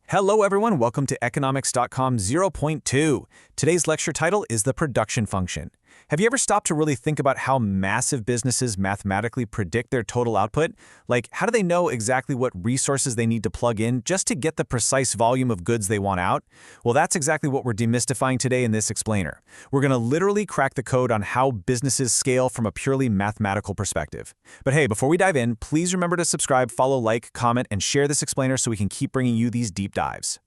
Hello everyone, welcome to Economics.com 0.2. Today's lecture title is the production function. Have you ever stopped to really think about how massive businesses mathematically predict their total output? Like, how do they know exactly what resources they need to plug in just to get the precise volume of goods they want out? Well, that's exactly what we're demystifying today in this explainer. We're going to literally crack the code on how businesses scale from a purely mathematical perspective. But hey, before we dive in, please remember to subscribe, follow, like, comment, and share this explainer so we can keep bringing you these deep dives.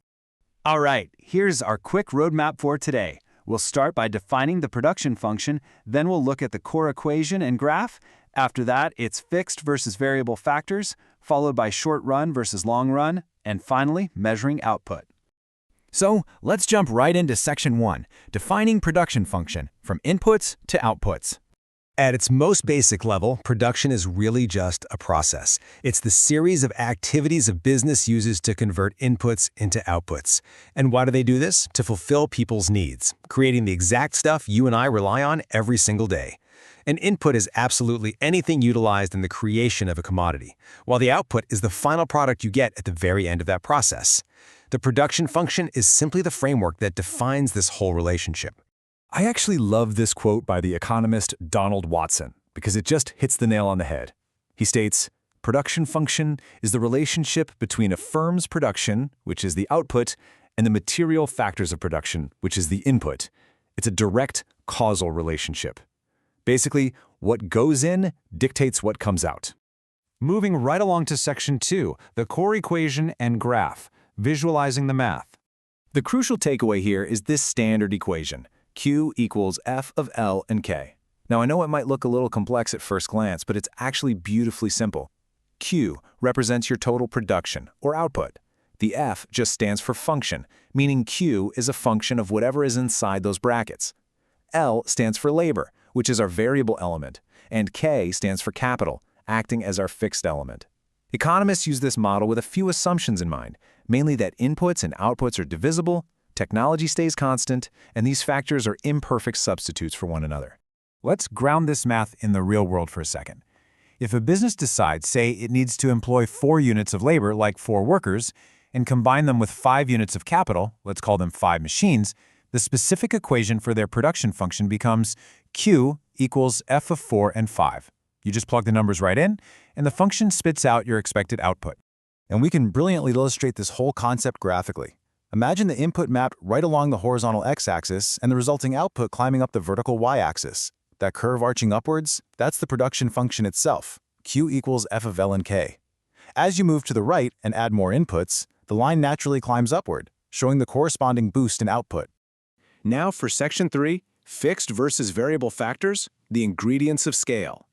All right, here's our quick roadmap for today. We'll start by defining the production function, then we'll look at the core equation and graph. After that, it's fixed versus variable factors, followed by short run versus long run, and finally, measuring output. So let's jump right into section 1, defining production function, from inputs to outputs. At its most basic level, production is really just a process. It's the series of activities a business uses to convert inputs into outputs. And why do they do this? To fulfill people's needs, creating the exact stuff you and I rely on every single day. An input is absolutely anything utilized in the creation of a commodity, while the output is the final product you get at the very end of that process. The production function is simply the framework that defines this whole relationship. I actually love this quote by the economist Donald Watson because it just hits the nail on the head. He states, "Production function is the relationship between a firm's production, which is the output, and the material factors of production, which is the input. It's a direct causal relationship. Basically, what goes in dictates what comes out." Moving right along to section 2, the core equation and graph, visualizing the math. The crucial takeaway here is this standard equation. Q equals F of L and K. Now I know it might look a little complex at first glance, but it's actually beautifully simple. Q represents your total production, or output. The F just stands for function, meaning Q is a function of whatever is inside those brackets. L stands for labor, which is our variable element, and K stands for capital, acting as our fixed element. Economists use this model with a few assumptions in mind, mainly that inputs and outputs are divisible, technology stays constant, and these factors are imperfect substitutes for one another. Let's ground this math in the real world for a second. If a business decides, say, it needs to employ 4 units of labor, like 4 workers, and combine them with 5 units of capital, let's call them 5 machines, the specific equation for their production function becomes Q equals F of 4 and 5. You just plug the numbers right in, and the function spits out your expected output. And we can brilliantly illustrate this whole concept graphically. Imagine the input mapped right along the horizontal x-axis and the resulting output climbing up the vertical y-axis. That curve arching upwards, that's the production function itself, Q equals F of L and K. As you move to the right and add more inputs, the line naturally climbs upward, showing the corresponding boost in output. Now for section 3, fixed versus variable factors, the ingredients of scale.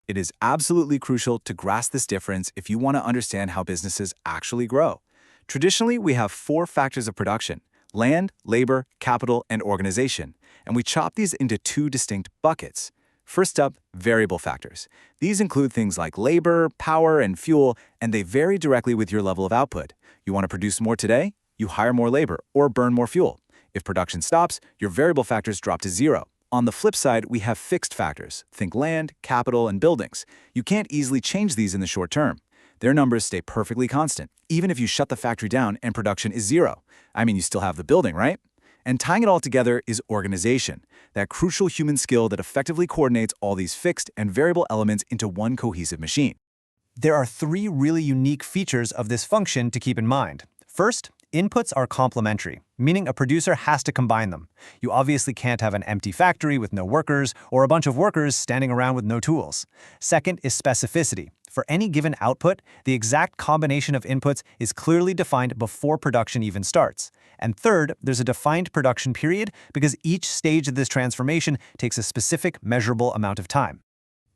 It is absolutely crucial to grasp this difference if you want to understand how businesses actually grow. Traditionally, we have 4 factors of production: land, labor, capital, and organization, and we chop these into 2 distinct buckets. First up, variable factors. These include things like labor, power, and fuel, and they vary directly with your level of output. You want to produce more today? You hire more labor or burn more fuel. If production stops, your variable factors drop to 0. On the flip side, we have fixed factors. Think land, capital, and buildings. You can't easily change these in the short term. Their numbers stay perfectly constant, even if you shut the factory down and production is 0. I mean, you still have the building, right? And tying it all together is organization, that crucial human skill that effectively coordinates all these fixed and variable elements into one cohesive machine. There are 3 really unique features of this function to keep in mind. First, inputs are complementary, meaning a producer has to combine them. You obviously can't have an empty factory with no workers or a bunch of workers standing around with no tools. Second is specificity. For any given output, the exact combination of inputs is clearly defined before production even starts. And third, there's a defined production period because each stage of this transformation takes a specific measurable amount of time.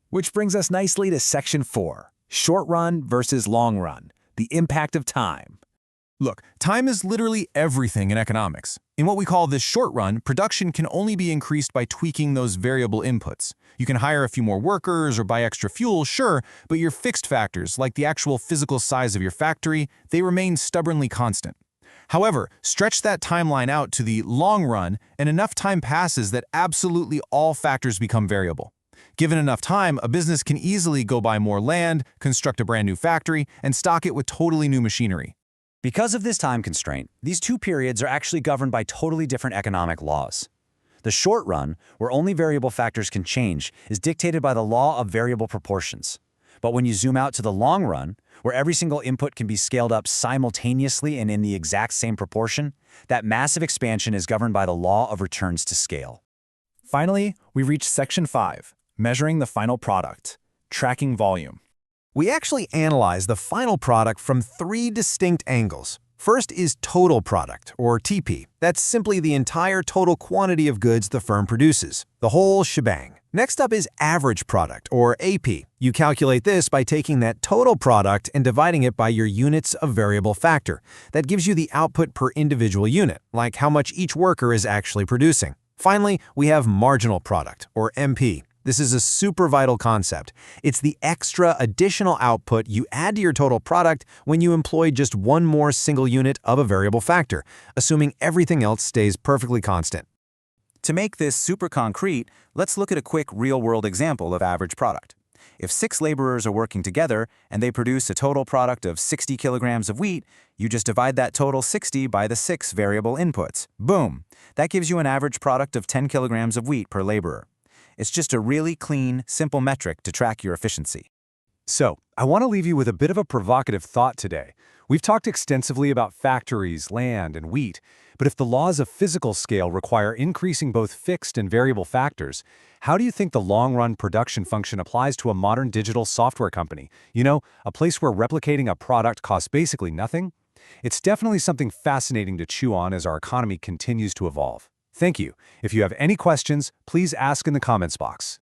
Which brings us nicely to section 4, short run versus long run, the impact of time. Look, time is literally everything in economics. In what we call the short run, production can only be increased by tweaking those variable inputs. You can hire a few more workers or buy extra fuel, sure, but your fixed factors, like the actual physical size of your factory, they remain stubbornly constant. However, stretch that timeline out to the long run, and enough time passes that absolutely all factors become variable. Given enough time, a business can easily go buy more land, construct a brand new factory, and stock it with totally new machinery. Because of this time constraint, these two periods are actually governed by totally different economic laws. The short run, where only variable factors can change, is dictated by the law of variable proportions. But when you zoom out to the long run, where every single input can be scaled up simultaneously and in the exact same proportion, that massive expansion is governed by the law of returns to scale. Finally, we reach Section 5, measuring the final product, tracking volume. We actually analyze the final product from 3 distinct angles. First is total product, or TP. That's simply the entire total quantity of goods the firm produces, the whole shebang. Next up is average product, or AP. You calculate this by taking that total product and dividing it by your units of variable factor. That gives you the output per individual unit, like how much each worker is actually producing. Finally, we have marginal product, or MP. This is a super vital concept. It's the extra additional output you add to your total product when you employ just one more single unit of a variable factor, assuming everything else stays perfectly constant. To make this super concrete, let's look at a quick real-world example of average product. If 6 laborers are working together and they produce a total product of 60 kilograms of wheat, you just divide that total 60 by the 6 variable inputs. Boom! That gives you an average product of 10 kilograms of wheat per laborer. It's just a really clean, simple metric to track your efficiency. So, I want to leave you with a bit of a provocative thought today. We've talked extensively about factories, land, and wheat, but if the laws of physical scale require increasing both fixed and variable factors, how do you think the long-run production function applies to a modern digital software company? You know, a place where replicating a product costs basically nothing? It's definitely something fascinating to chew on as our economy continues to evolve. Thank you. If you have any questions, please ask in the comments box.